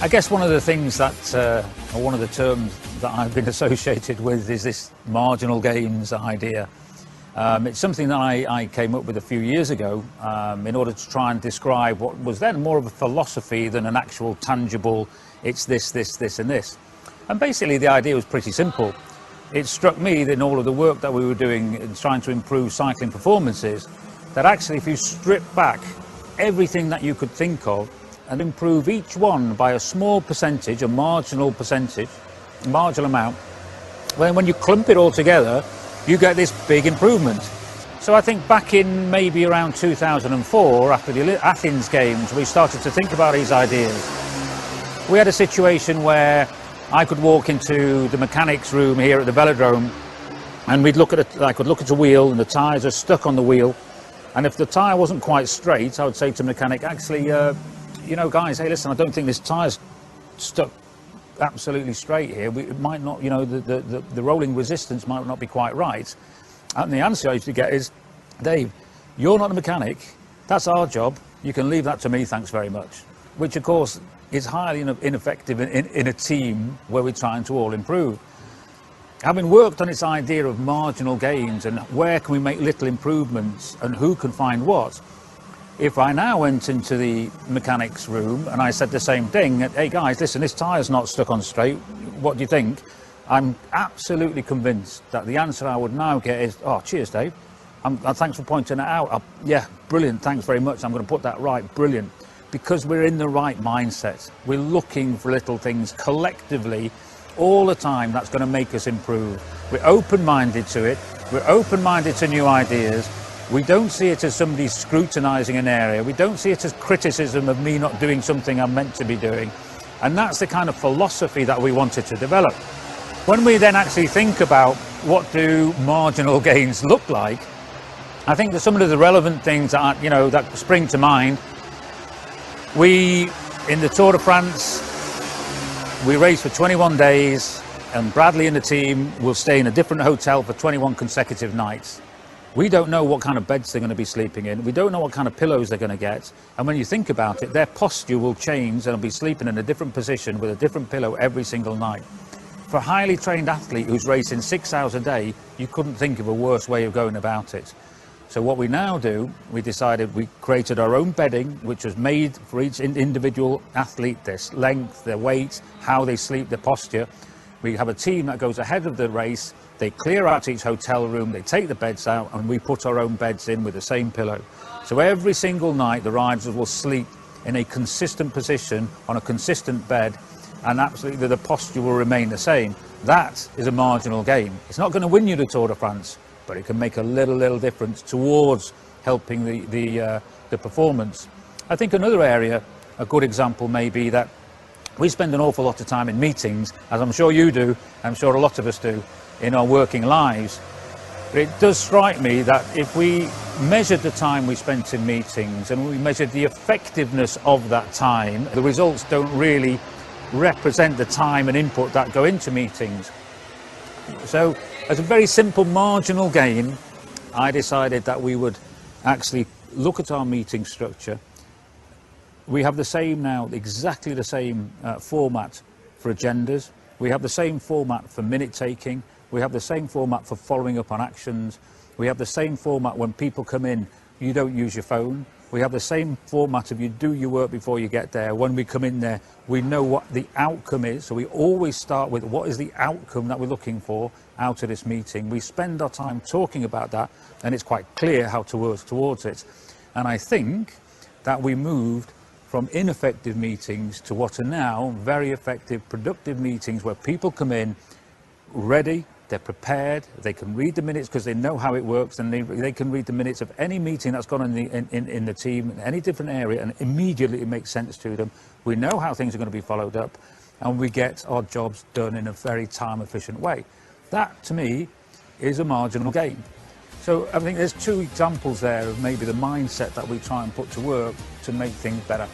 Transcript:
I guess one of the things that, or one of the terms that I've been associated with is this marginal gains idea. It's something that I came up with a few years ago in order to try and describe what was then more of a philosophy than an actual tangible, it's this, this, this and this. And basically the idea was pretty simple. It struck me that in all of the work that we were doing in trying to improve cycling performances, that actually if you strip back everything that you could think of and improve each one by a small percentage, a marginal amount, then when you clump it all together, you get this big improvement. So I think back in maybe around 2004, after the Athens Games, we started to think about these ideas. We had a situation where I could walk into the mechanics room here at the velodrome and I could look at a wheel and the tyres are stuck on the wheel. And if the tyre wasn't quite straight, I would say to the mechanic, actually, you know, guys, hey, listen, I don't think this tyre's stuck absolutely straight here. It might not, you know, the rolling resistance might not be quite right. And the answer I used to get is, Dave, you're not a mechanic. That's our job. You can leave that to me, thanks very much. Which, of course, is highly ineffective in a team where we're trying to all improve. Having worked on this idea of marginal gains and where can we make little improvements and who can find what, if I now went into the mechanics room and I said the same thing, hey guys, listen, this tyre's not stuck on straight, what do you think? I'm absolutely convinced that the answer I would now get is, oh, cheers, Dave. Thanks for pointing it out. Yeah, brilliant, thanks very much. I'm going to put that right, brilliant. Because we're in the right mindset. We're looking for little things collectively all the time that's going to make us improve. We're open-minded to it. We're open-minded to new ideas. We don't see it as somebody scrutinizing an area. We don't see it as criticism of me not doing something I'm meant to be doing. And that's the kind of philosophy that we wanted to develop. When we then actually think about what do marginal gains look like, I think that some of the relevant things that, you know, that spring to mind. In the Tour de France, we race for 21 days and Bradley and the team will stay in a different hotel for 21 consecutive nights. We don't know what kind of beds they're going to be sleeping in. We don't know what kind of pillows they're going to get. And when you think about it, their posture will change and they'll be sleeping in a different position with a different pillow every single night. For a highly trained athlete who's racing 6 hours a day, you couldn't think of a worse way of going about it. So what we now do, we created our own bedding, which was made for each individual athlete, their length, their weight, how they sleep, their posture. We have a team that goes ahead of the race. They clear out each hotel room, they take the beds out, and we put our own beds in with the same pillow. So every single night, the riders will sleep in a consistent position on a consistent bed, and absolutely the posture will remain the same. That is a marginal gain. It's not going to win you the Tour de France, but it can make a little difference towards helping the performance. I think another area, a good example may be that we spend an awful lot of time in meetings, as I'm sure you do, I'm sure a lot of us do, in our working lives. But it does strike me that if we measured the time we spent in meetings and we measured the effectiveness of that time, the results don't really represent the time and input that go into meetings. So as a very simple marginal gain, I decided that we would actually look at our meeting structure. We have the same now, exactly the same format for agendas. We have the same format for minute taking. We have the same format for following up on actions. We have the same format when people come in, you don't use your phone. We have the same format of you do your work before you get there. When we come in there, we know what the outcome is. So we always start with what is the outcome that we're looking for out of this meeting. We spend our time talking about that, and it's quite clear how to work towards it. And I think that we moved from ineffective meetings to what are now very effective, productive meetings where people come in ready, they're prepared, they can read the minutes because they know how it works, and they can read the minutes of any meeting that's gone in the team in any different area, and immediately it makes sense to them. We know how things are going to be followed up, and we get our jobs done in a very time efficient way. That to me is a marginal gain. So I think there's two examples there of maybe the mindset that we try and put to work to make things better.